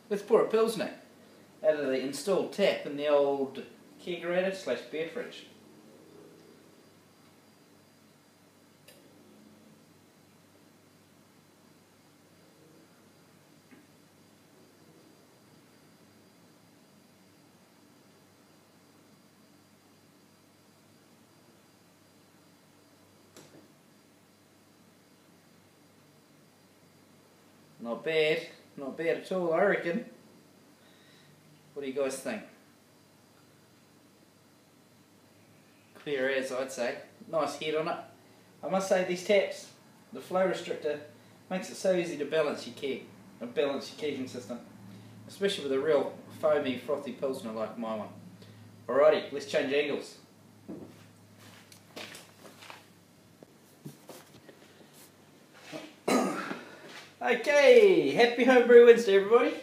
Let's pour a Pilsner out of the installed tap in the old kegerator slash beer fridge. Not bad at all, I reckon. What do you guys think? Clear as, I'd say. Nice head on it. I must say these taps, the flow restrictor, makes it so easy to balance your keg, or balance your kegging system. Especially with a real foamy, frothy Pilsner like my one. Alrighty, let's change angles. Okay, happy Homebrew Wednesday everybody.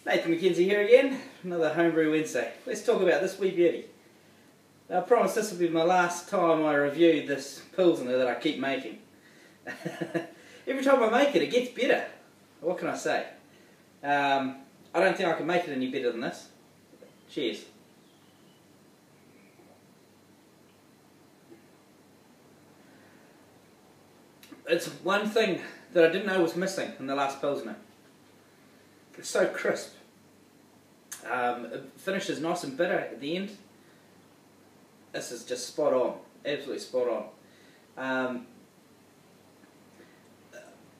Nathan McKenzie here again, another Homebrew Wednesday. Let's talk about this wee beauty. Now, I promise this will be my last time I review this Pilsner that I keep making. Every time I make it, it gets better. What can I say? I don't think I can make it any better than this. Cheers. It's one thing that I didn't know was missing in the last Pilsner. It's so crisp. It finishes nice and bitter at the end. This is just spot on, absolutely spot on.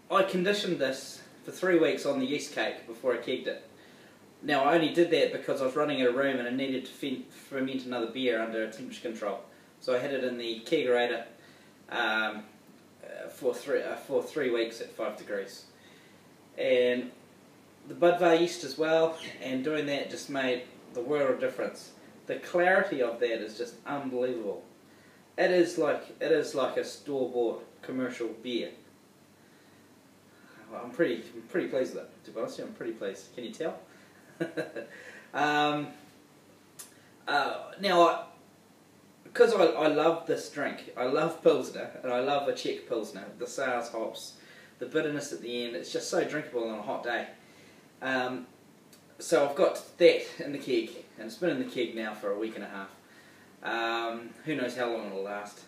I conditioned this for 3 weeks on the yeast cake before I kegged it. Now I only did that because I was running out of room and I needed to ferment another beer under temperature control. So I had it in the kegerator for 3 weeks at 5 degrees. And the B.W yeast as well, and doing that just made the world of difference. The clarity of that is just unbelievable. It is like a store-bought commercial beer. Well, I'm pretty pleased with it. To be honest, I'm pretty pleased. Can you tell? Now, because I love this drink, I love Pilsner, and I love a Czech Pilsner. The sour hops, the bitterness at the end. It's just so drinkable on a hot day. So I've got that in the keg, and it's been in the keg now for a week and a half. Who knows how long it'll last.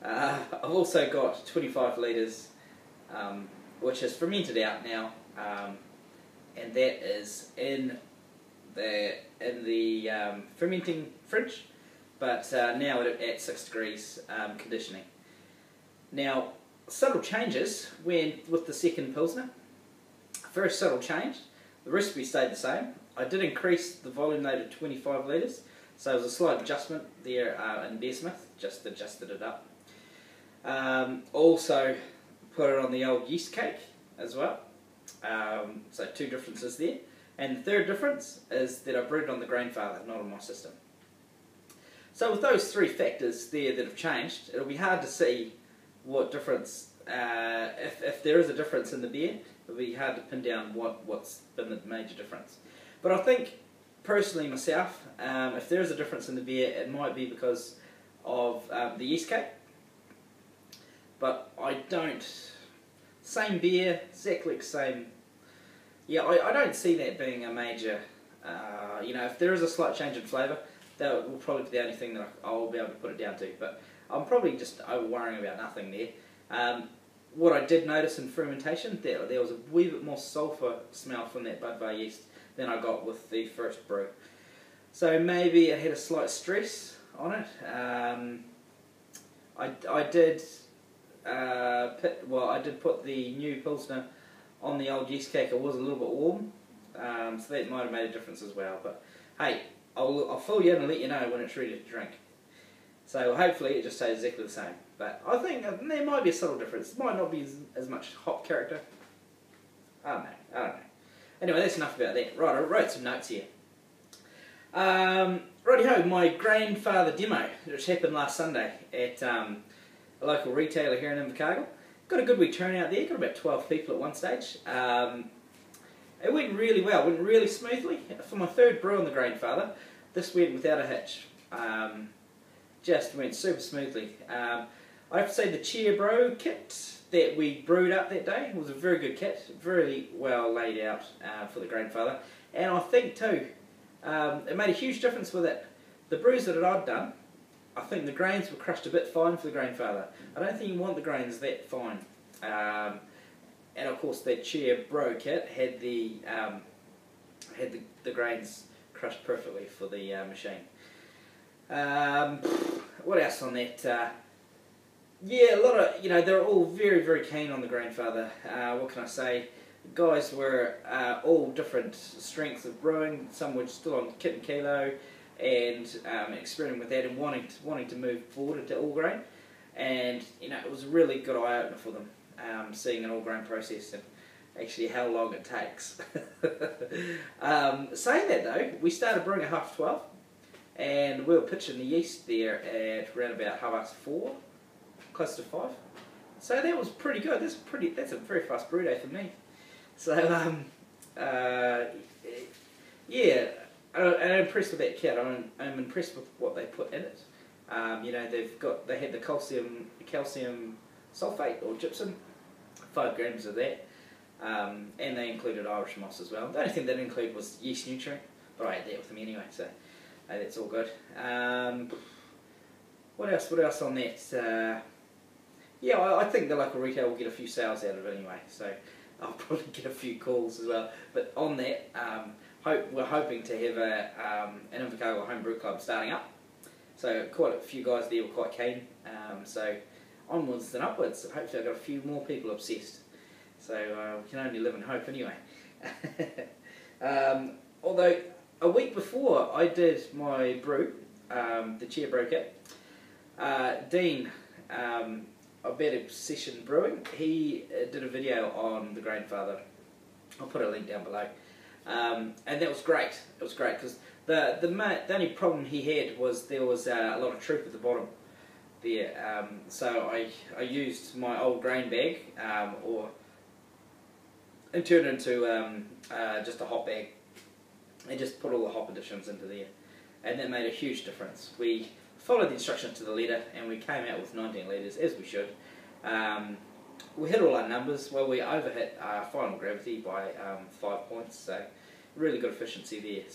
I've also got 25 litres, which is fermented out now, and that is in the fermenting fridge, but now at 6 degrees conditioning. Now, subtle changes with the second Pilsner. Very subtle change. The recipe stayed the same. I did increase the volume load to 25 litres, so there was a slight adjustment there in Beersmith, just adjusted it up. Also put it on the old yeast cake as well, so 2 differences there. And the third difference is that I brewed on the Grainfather, not on my system. So with those 3 factors there that have changed, it'll be hard to see what difference, if there is a difference in the beer, it'll be hard to pin down what's been the major difference. But I think, personally myself, if there is a difference in the beer, it might be because of the yeast cake. But I don't, same beer, exactly the same. Yeah, I don't see that being a major, you know, if there is a slight change in flavour, that will probably be the only thing that I'll be able to put it down to. But I'm probably just over worrying about nothing there. What I did notice in fermentation, there was a wee bit more sulphur smell from that B.W yeast than I got with the first brew. So maybe it had a slight stress on it. I did put the new Pilsner on the old yeast cake. It was a little bit warm, so that might have made a difference as well. But hey, I'll fill you in and let you know when it's ready to drink. So hopefully it just stays exactly the same. But I think there might be a subtle difference. It might not be as much hop character. I don't know. Anyway, that's enough about that. Right, I wrote some notes here. Righty-ho, my grandfather demo, which happened last Sunday at a local retailer here in Invercargill. Got a good wee turnout there, got about 12 people at one stage. It went really well, went really smoothly. For my third brew on the Grandfather, this went without a hitch. Just went super smoothly. I have to say the H.B.W kit that we brewed up that day was a very good kit, very well laid out for the Grainfather, and I think too it made a huge difference with it. The brews that I'd done, I think the grains were crushed a bit fine for the Grainfather. I don't think you want the grains that fine, and of course that H.B.W kit had the grains crushed perfectly for the machine. What else on that? Yeah, a lot of, they're all very, very keen on the Grainfather. What can I say? Guys were all different strengths of brewing. Some were still on kit and kilo and experimenting with that and wanting to move forward into all grain. And, it was a really good eye-opener for them, seeing an all grain process and actually how long it takes. Saying that though, we started brewing at 12:30 and we were pitching the yeast there at around about 4:30. Close to 5, so that was pretty good. That's a very fast brew day for me. So yeah, I'm impressed with that kit. I'm impressed with what they put in it. They had the calcium sulfate or gypsum, 5 grams of that, and they included Irish moss as well. The only thing they didn't include was yeast nutrient, but I ate that with them anyway, so that's all good. What else on that? Yeah, I think the local retailer will get a few sales out of it anyway, so I'll probably get a few calls as well. But on that, we're hoping to have an Invercargill Homebrew Club starting up. So quite a few guys there were quite keen. So onwards and upwards, and hopefully I've got a few more people obsessed. So we can only live in hope anyway. Although a week before I did my brew, the H.B.W kit, Dene of Obsession Brewing, he did a video on the Grainfather. I'll put a link down below, and that was great. It was great because the only problem he had was there was a lot of troop at the bottom there. So I used my old grain bag and turned it into just a hop bag and just put all the hop additions into there, and that made a huge difference. We followed the instructions to the letter and we came out with 19 litres, as we should. We hit all our numbers. Well, we overhit our final gravity by 5 points, so really good efficiency there.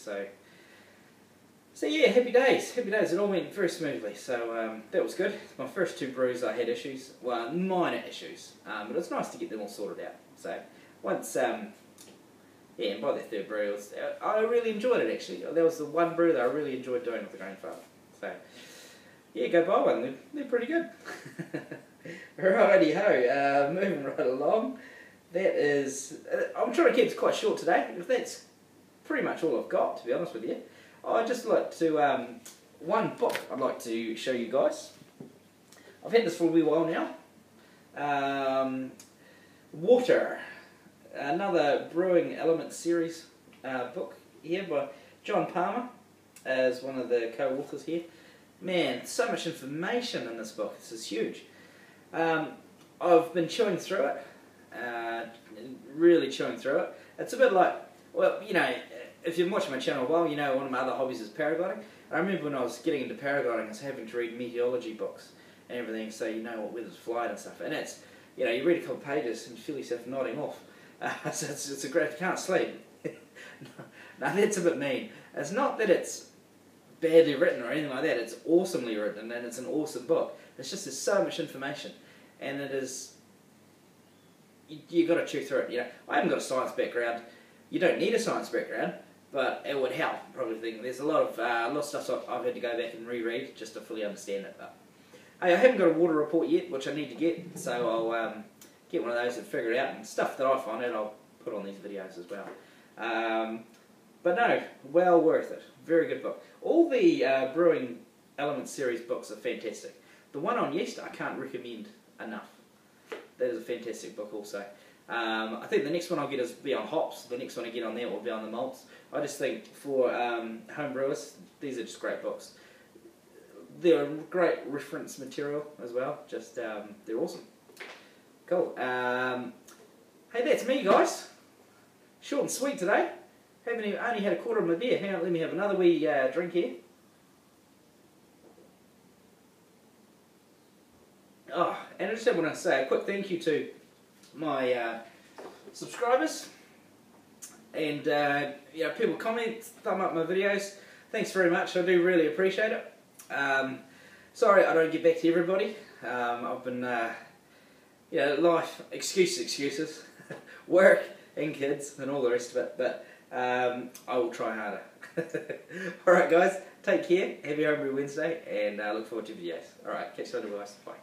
So yeah, happy days. It all went very smoothly, so that was good. My first 2 brews I had issues, well, minor issues, but it's nice to get them all sorted out. So once, yeah, and by the 3rd brew, I really enjoyed it actually. That was the one brew that I really enjoyed doing with the Grainfather. So yeah, go buy one, they're pretty good. Righty ho, moving right along. That is, I'm trying to keep it quite short today, because that's pretty much all I've got, to be honest with you. I'd just like to, one book I'd like to show you guys. I've had this for a wee while now. Water, another Brewing Elements series book here by John Palmer as one of the co-authors here. Man, so much information in this book. This is huge. I've been chewing through it, really chewing through it. It's a bit like, well, if you've watched my channel a while, one of my other hobbies is paragliding. I remember when I was getting into paragliding, I was having to read meteorology books and everything, so you know what weather's flying and stuff. And it's, you read a couple of pages and you feel yourself nodding off. So it's a great, you can't sleep. No, that's a bit mean. It's not that it's badly written or anything like that. It's awesomely written and it's an awesome book. It's just there's so much information, and it is, you got to chew through it. I haven't got a science background. You don't need a science background, but it would help. Probably there's a lot of stuff I've had to go back and reread just to fully understand it. But hey, I haven't got a water report yet, which I need to get. So I'll get one of those and figure it out, and stuff that I find out I'll put on these videos as well. But no, well worth it. Very good book. All the Brewing Elements series books are fantastic. The one on yeast I can't recommend enough. That is a fantastic book also. I think the next one I'll get is be on hops. The next one I get on there will be on the malts. I just think for home brewers, these are just great books. They're great reference material as well. Just they're awesome. Cool. Hey, that's me, guys. Short and sweet today. Only had a quarter of my beer. Hang on, let me have another wee drink here. Oh, And I just want to say a quick thank you to my subscribers and people comment, thumb up my videos. Thanks very much. I do really appreciate it. Sorry I don't get back to everybody. I've been life excuses, work and kids and all the rest of it. But I will try harder. Alright guys, take care, happy Homebrew Wednesday, and look forward to videos. Alright, catch you later guys, bye.